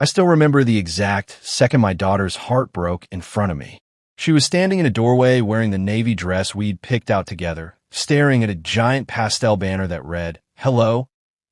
I still remember the exact second my daughter's heart broke in front of me. She was standing in a doorway wearing the navy dress we'd picked out together, staring at a giant pastel banner that read, "Hello,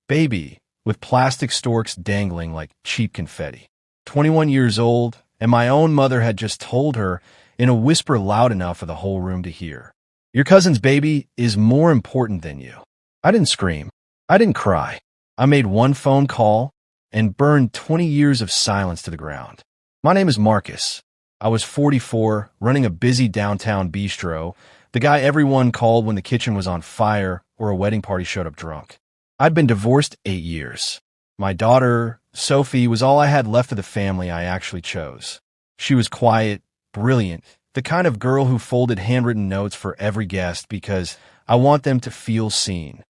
baby," with plastic storks dangling like cheap confetti. 21 years old, and my own mother had just told her in a whisper loud enough for the whole room to hear, "Your cousin's baby is more important than you." I didn't scream. I didn't cry. I made one phone call and burned 20 years of silence to the ground. My name is Marcus. I was 44, running a busy downtown bistro, the guy everyone called when the kitchen was on fire or a wedding party showed up drunk. I'd been divorced 8 years. My daughter, Sophie, was all I had left of the family I actually chose. She was quiet, brilliant, the kind of girl who folded handwritten notes for every guest because I want them to feel seen.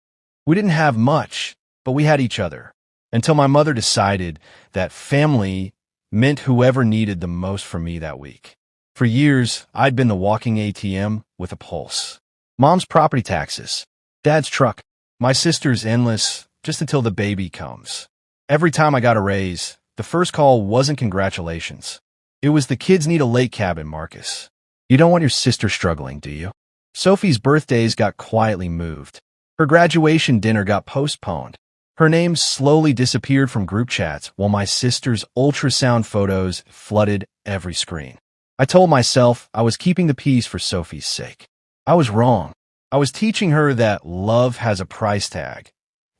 We didn't have much, but we had each other, until my mother decided that family meant whoever needed the most from me that week. For years, I'd been the walking ATM with a pulse. Mom's property taxes, Dad's truck, my sister's endless, just until the baby comes. Every time I got a raise, the first call wasn't congratulations. It was, "The kids need a lake cabin, Marcus. You don't want your sister struggling, do you?" Sophie's birthdays got quietly moved. Her graduation dinner got postponed. Her name slowly disappeared from group chats while my sister's ultrasound photos flooded every screen. I told myself I was keeping the peace for Sophie's sake. I was wrong. I was teaching her that love has a price tag,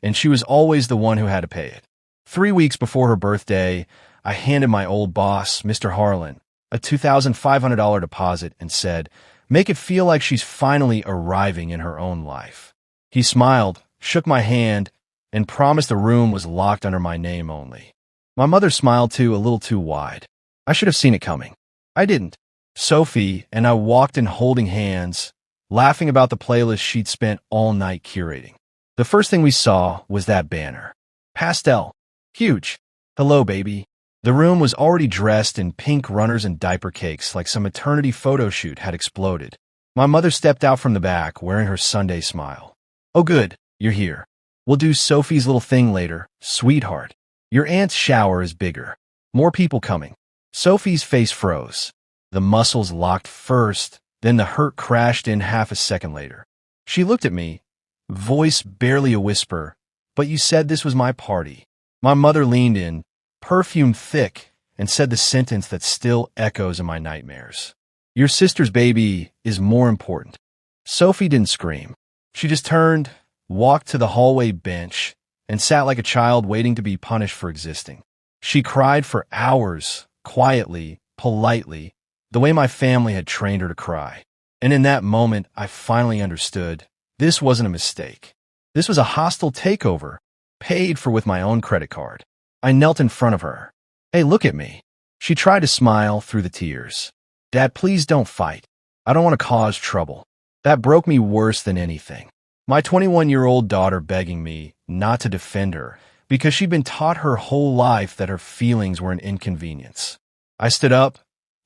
and she was always the one who had to pay it. 3 weeks before her birthday, I handed my old boss, Mr. Harlan, a $2,500 deposit and said, "Make it feel like she's finally arriving in her own life." He smiled, shook my hand, and promised the room was locked under my name only. My mother smiled too, a little too wide. I should have seen it coming. I didn't. Sophie and I walked in holding hands, laughing about the playlist she'd spent all night curating. The first thing we saw was that banner. Pastel. Huge. "Hello, baby." The room was already dressed in pink runners and diaper cakes like some maternity photo shoot had exploded. My mother stepped out from the back, wearing her Sunday smile. "Oh good, you're here. We'll do Sophie's little thing later, sweetheart. Your aunt's shower is bigger. More people coming." Sophie's face froze. The muscles locked first, then the hurt crashed in half a second later. She looked at me, voice barely a whisper, "But you said this was my party." My mother leaned in, perfume thick, and said the sentence that still echoes in my nightmares. "Your sister's baby is more important." Sophie didn't scream. She just turned, walked to the hallway bench, and sat like a child waiting to be punished for existing. She cried for hours, quietly, politely, the way my family had trained her to cry. And in that moment, I finally understood this wasn't a mistake. This was a hostile takeover, paid for with my own credit card. I knelt in front of her. "Hey, look at me." She tried to smile through the tears. "Dad, please don't fight. I don't want to cause trouble." That broke me worse than anything. My 21-year-old daughter begging me not to defend her because she'd been taught her whole life that her feelings were an inconvenience. I stood up,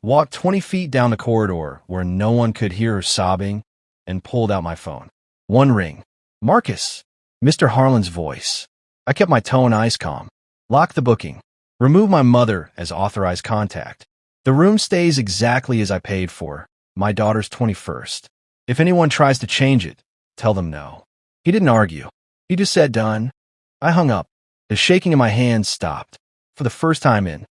walked 20 feet down the corridor where no one could hear her sobbing, and pulled out my phone. One ring. "Marcus." Mr. Harlan's voice. I kept my tone ice calm. "Lock the booking. Remove my mother as authorized contact. The room stays exactly as I paid for, my daughter's 21st. If anyone tries to change it, tell them no." He didn't argue. He just said, "Done." I hung up. The shaking in my hands stopped. For the first time in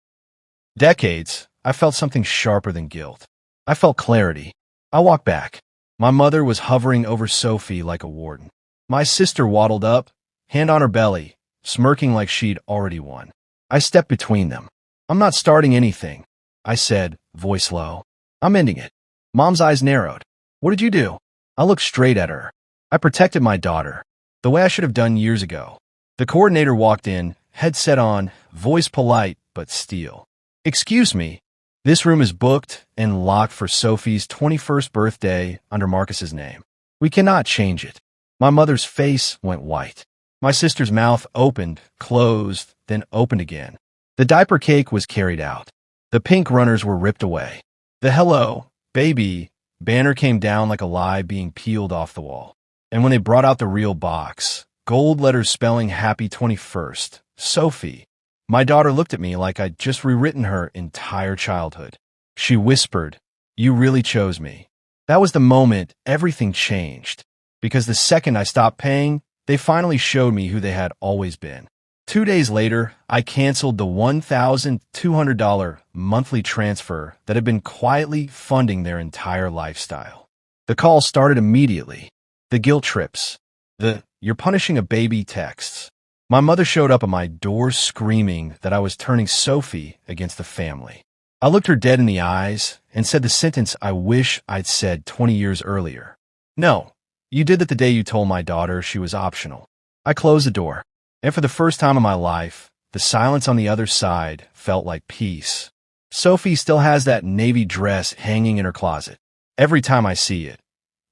decades, I felt something sharper than guilt. I felt clarity. I walked back. My mother was hovering over Sophie like a warden. My sister waddled up, hand on her belly, smirking like she'd already won. I stepped between them. "I'm not starting anything," I said, voice low. "I'm ending it." Mom's eyes narrowed. "What did you do?" I looked straight at her. I protected my daughter, the way I should have done years ago. The coordinator walked in, headset on, voice polite but steel. "Excuse me, this room is booked and locked for Sophie's 21st birthday under Marcus's name. We cannot change it." My mother's face went white. My sister's mouth opened, closed, then opened again. The diaper cake was carried out. The pink runners were ripped away. The "Hello, baby" banner came down like a lie being peeled off the wall. And when they brought out the real box, gold letters spelling Happy 21st, Sophie, My daughter looked at me like I'd just rewritten her entire childhood. She whispered, "You really chose me." That was the moment everything changed, because the second I stopped paying, they finally showed me who they had always been. 2 days later, I canceled the $1,200 monthly transfer that had been quietly funding their entire lifestyle. The call started immediately. The guilt trips. The "you're punishing a baby" texts. My mother showed up at my door screaming that I was turning Sophie against the family. I looked her dead in the eyes and said the sentence I wish I'd said 20 years earlier. "No, you did that the day you told my daughter she was optional." I closed the door, and for the first time in my life, the silence on the other side felt like peace. Sophie still has that navy dress hanging in her closet. Every time I see it,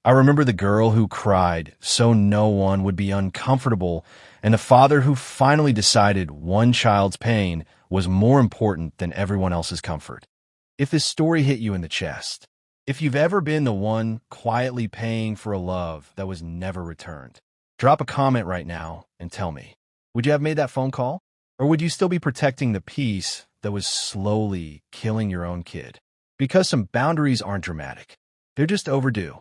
I remember the girl who cried so no one would be uncomfortable, and the father who finally decided one child's pain was more important than everyone else's comfort. If this story hit you in the chest, if you've ever been the one quietly paying for a love that was never returned, drop a comment right now and tell me. Would you have made that phone call? Or would you still be protecting the peace that was slowly killing your own kid? Because some boundaries aren't dramatic. They're just overdue.